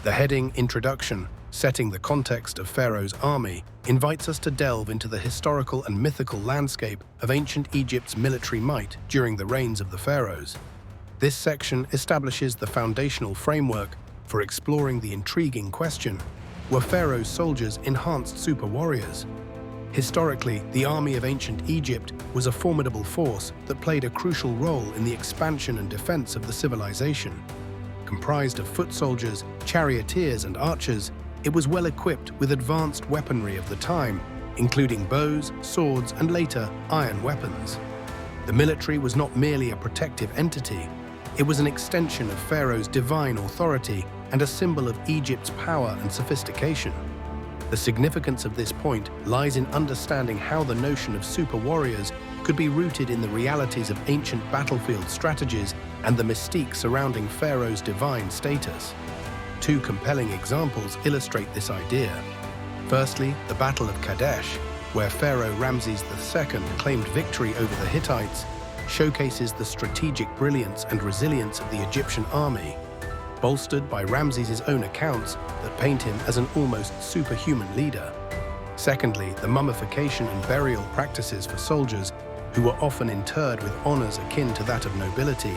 The heading Introduction, setting the context of Pharaoh's army, invites us to delve into the historical and mythical landscape of ancient Egypt's military might during the reigns of the pharaohs. This section establishes the foundational framework for exploring the intriguing question: were Pharaoh's soldiers enhanced super warriors? Historically, the army of ancient Egypt was a formidable force that played a crucial role in the expansion and defense of the civilization. Comprised of foot soldiers, charioteers, and archers, it was well equipped with advanced weaponry of the time, including bows, swords, and later, iron weapons. The military was not merely a protective entity, it was an extension of Pharaoh's divine authority and a symbol of Egypt's power and sophistication. The significance of this point lies in understanding how the notion of super warriors could be rooted in the realities of ancient battlefield strategies and the mystique surrounding Pharaoh's divine status. Two compelling examples illustrate this idea. Firstly, the Battle of Kadesh, where Pharaoh Ramses II claimed victory over the Hittites, showcases the strategic brilliance and resilience of the Egyptian army, bolstered by Ramses' own accounts that paint him as an almost superhuman leader. Secondly, the mummification and burial practices for soldiers, who were often interred with honors akin to that of nobility,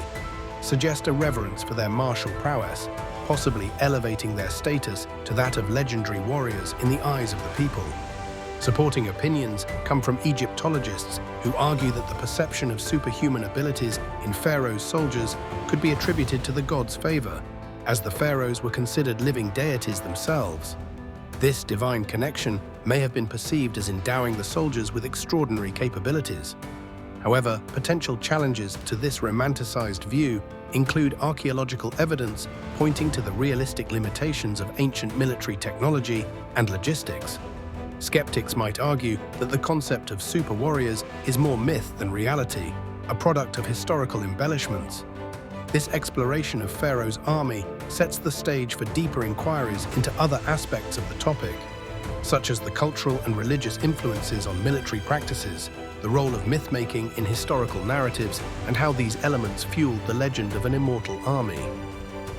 suggest a reverence for their martial prowess, possibly elevating their status to that of legendary warriors in the eyes of the people. Supporting opinions come from Egyptologists who argue that the perception of superhuman abilities in Pharaoh's soldiers could be attributed to the gods' favor, as the pharaohs were considered living deities themselves. This divine connection may have been perceived as endowing the soldiers with extraordinary capabilities. However, potential challenges to this romanticized view include archaeological evidence pointing to the realistic limitations of ancient military technology and logistics. Skeptics might argue that the concept of super warriors is more myth than reality, a product of historical embellishments. This exploration of Pharaoh's army sets the stage for deeper inquiries into other aspects of the topic, such as the cultural and religious influences on military practices, the role of myth-making in historical narratives, and how these elements fueled the legend of an immortal army.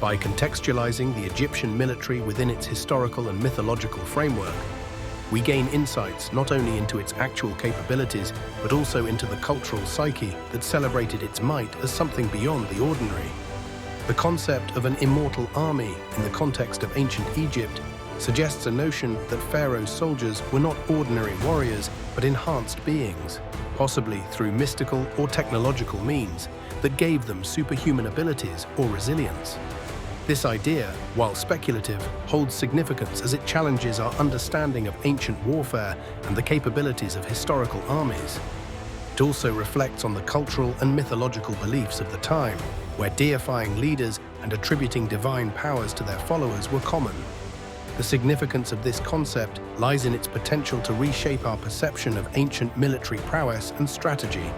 By contextualizing the Egyptian military within its historical and mythological framework, we gain insights not only into its actual capabilities, but also into the cultural psyche that celebrated its might as something beyond the ordinary. The concept of an immortal army in the context of ancient Egypt suggests a notion that Pharaoh's soldiers were not ordinary warriors, but enhanced beings, possibly through mystical or technological means that gave them superhuman abilities or resilience. This idea, while speculative, holds significance as it challenges our understanding of ancient warfare and the capabilities of historical armies. It also reflects on the cultural and mythological beliefs of the time, where deifying leaders and attributing divine powers to their followers were common. The significance of this concept lies in its potential to reshape our perception of ancient military prowess and strategy.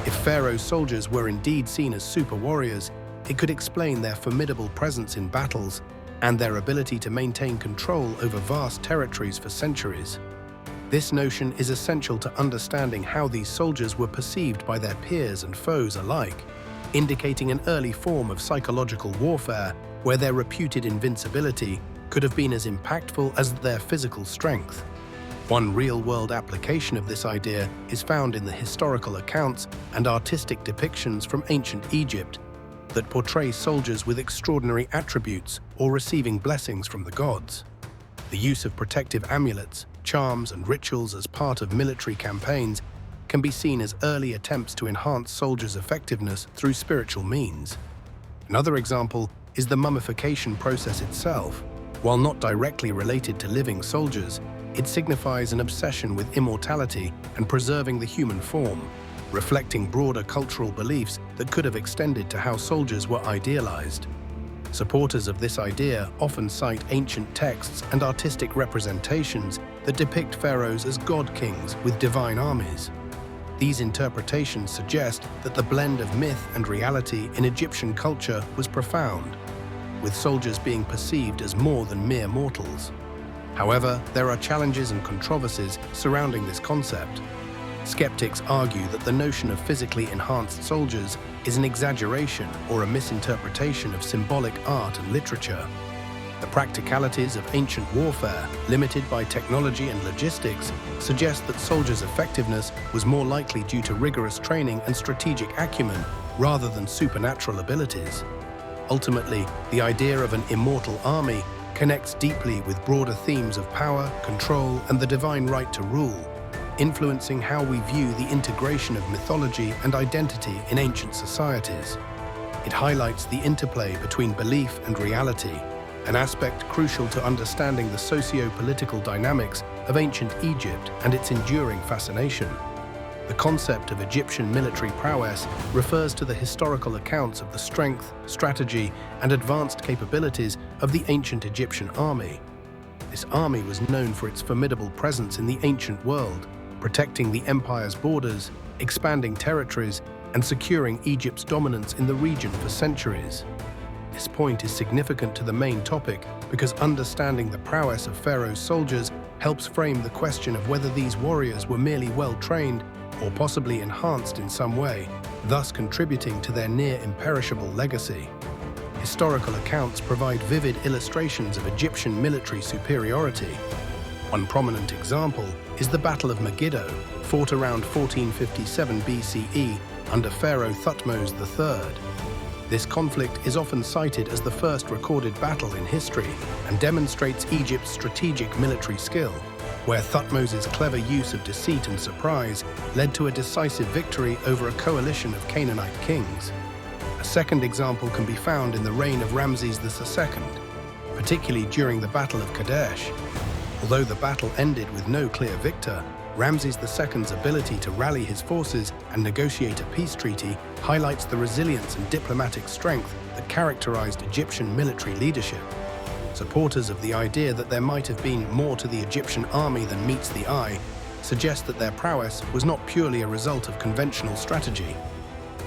If Pharaoh's soldiers were indeed seen as super warriors, it could explain their formidable presence in battles and their ability to maintain control over vast territories for centuries. This notion is essential to understanding how these soldiers were perceived by their peers and foes alike, indicating an early form of psychological warfare where their reputed invincibility could have been as impactful as their physical strength. One real-world application of this idea is found in the historical accounts and artistic depictions from ancient Egypt that portray soldiers with extraordinary attributes or receiving blessings from the gods. The use of protective amulets, charms, and rituals as part of military campaigns can be seen as early attempts to enhance soldiers' effectiveness through spiritual means. Another example is the mummification process itself. While not directly related to living soldiers, it signifies an obsession with immortality and preserving the human form, reflecting broader cultural beliefs that could have extended to how soldiers were idealized. Supporters of this idea often cite ancient texts and artistic representations that depict pharaohs as god-kings with divine armies. These interpretations suggest that the blend of myth and reality in Egyptian culture was profound, with soldiers being perceived as more than mere mortals. However, there are challenges and controversies surrounding this concept. Skeptics argue that the notion of physically enhanced soldiers is an exaggeration or a misinterpretation of symbolic art and literature. The practicalities of ancient warfare, limited by technology and logistics, suggest that soldiers' effectiveness was more likely due to rigorous training and strategic acumen rather than supernatural abilities. Ultimately, the idea of an immortal army connects deeply with broader themes of power, control, and the divine right to rule, influencing how we view the integration of mythology and identity in ancient societies. It highlights the interplay between belief and reality, an aspect crucial to understanding the socio-political dynamics of ancient Egypt and its enduring fascination. The concept of Egyptian military prowess refers to the historical accounts of the strength, strategy, and advanced capabilities of the ancient Egyptian army. This army was known for its formidable presence in the ancient world, protecting the empire's borders, expanding territories, and securing Egypt's dominance in the region for centuries. This point is significant to the main topic because understanding the prowess of Pharaoh's soldiers helps frame the question of whether these warriors were merely well-trained or possibly enhanced in some way, thus contributing to their near-imperishable legacy. Historical accounts provide vivid illustrations of Egyptian military superiority. One prominent example is the Battle of Megiddo, fought around 1457 BCE under Pharaoh Thutmose III. This conflict is often cited as the first recorded battle in history and demonstrates Egypt's strategic military skill, where Thutmose's clever use of deceit and surprise led to a decisive victory over a coalition of Canaanite kings. A second example can be found in the reign of Ramses II, particularly during the Battle of Kadesh. Although the battle ended with no clear victor, Ramses II's ability to rally his forces and negotiate a peace treaty highlights the resilience and diplomatic strength that characterized Egyptian military leadership. Supporters of the idea that there might have been more to the Egyptian army than meets the eye suggest that their prowess was not purely a result of conventional strategy,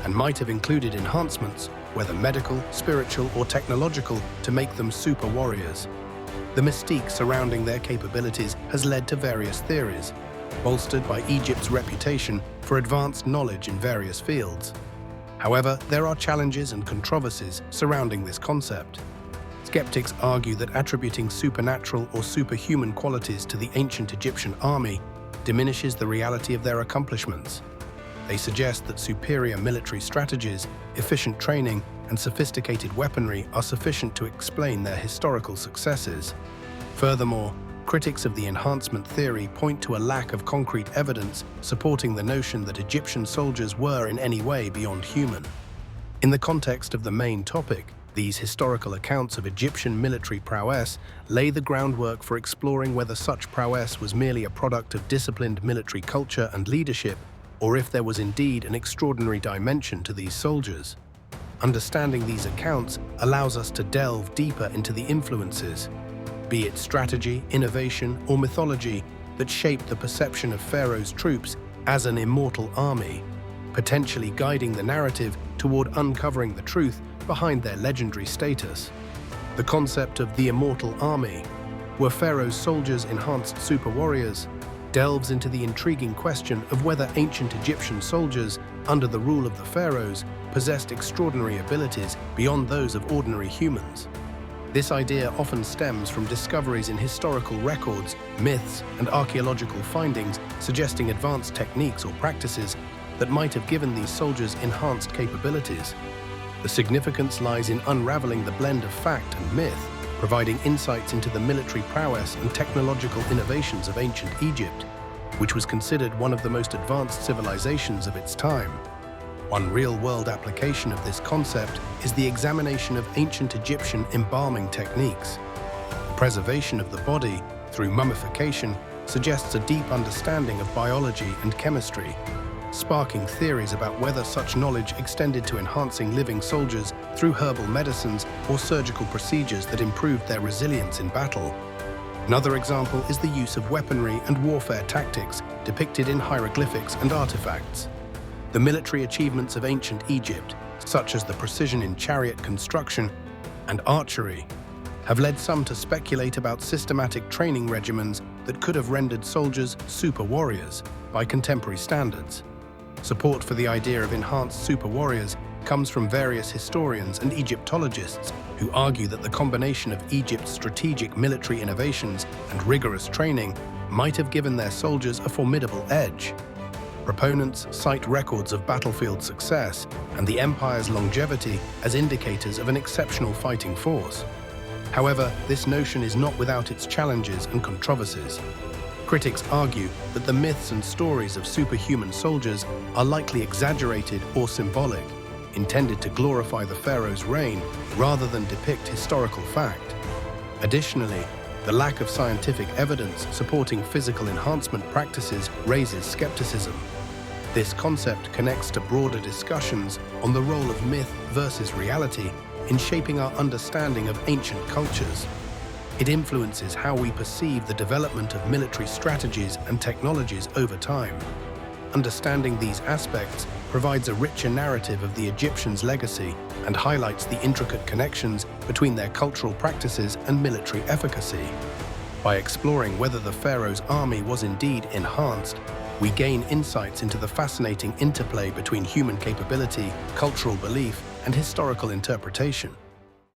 and might have included enhancements, whether medical, spiritual, or technological, to make them super warriors. The mystique surrounding their capabilities has led to various theories, bolstered by Egypt's reputation for advanced knowledge in various fields. However, there are challenges and controversies surrounding this concept. Skeptics argue that attributing supernatural or superhuman qualities to the ancient Egyptian army diminishes the reality of their accomplishments. They suggest that superior military strategies, efficient training, and sophisticated weaponry are sufficient to explain their historical successes. Furthermore, critics of the enhancement theory point to a lack of concrete evidence supporting the notion that Egyptian soldiers were in any way beyond human. In the context of the main topic, these historical accounts of Egyptian military prowess lay the groundwork for exploring whether such prowess was merely a product of disciplined military culture and leadership, or if there was indeed an extraordinary dimension to these soldiers. Understanding these accounts allows us to delve deeper into the influences, be it strategy, innovation, or mythology, that shaped the perception of Pharaoh's troops as an immortal army, potentially guiding the narrative toward uncovering the truth behind their legendary status. The concept of the immortal army, were Pharaoh's soldiers enhanced super warriors, delves into the intriguing question of whether ancient Egyptian soldiers, under the rule of the pharaohs, possessed extraordinary abilities beyond those of ordinary humans. This idea often stems from discoveries in historical records, myths, and archaeological findings suggesting advanced techniques or practices that might have given these soldiers enhanced capabilities. The significance lies in unraveling the blend of fact and myth, providing insights into the military prowess and technological innovations of ancient Egypt, which was considered one of the most advanced civilizations of its time. One real-world application of this concept is the examination of ancient Egyptian embalming techniques. The preservation of the body through mummification suggests a deep understanding of biology and chemistry, sparking theories about whether such knowledge extended to enhancing living soldiers through herbal medicines or surgical procedures that improved their resilience in battle. Another example is the use of weaponry and warfare tactics depicted in hieroglyphics and artifacts. The military achievements of ancient Egypt, such as the precision in chariot construction and archery, have led some to speculate about systematic training regimens that could have rendered soldiers super warriors by contemporary standards. Support for the idea of enhanced super warriors comes from various historians and Egyptologists who argue that the combination of Egypt's strategic military innovations and rigorous training might have given their soldiers a formidable edge. Proponents cite records of battlefield success and the empire's longevity as indicators of an exceptional fighting force. However, this notion is not without its challenges and controversies. Critics argue that the myths and stories of superhuman soldiers are likely exaggerated or symbolic, intended to glorify the pharaoh's reign rather than depict historical fact. Additionally, the lack of scientific evidence supporting physical enhancement practices raises skepticism. This concept connects to broader discussions on the role of myth versus reality in shaping our understanding of ancient cultures. It influences how we perceive the development of military strategies and technologies over time. Understanding these aspects provides a richer narrative of the Egyptians' legacy and highlights the intricate connections between their cultural practices and military efficacy. By exploring whether the pharaoh's army was indeed enhanced, we gain insights into the fascinating interplay between human capability, cultural belief, and historical interpretation.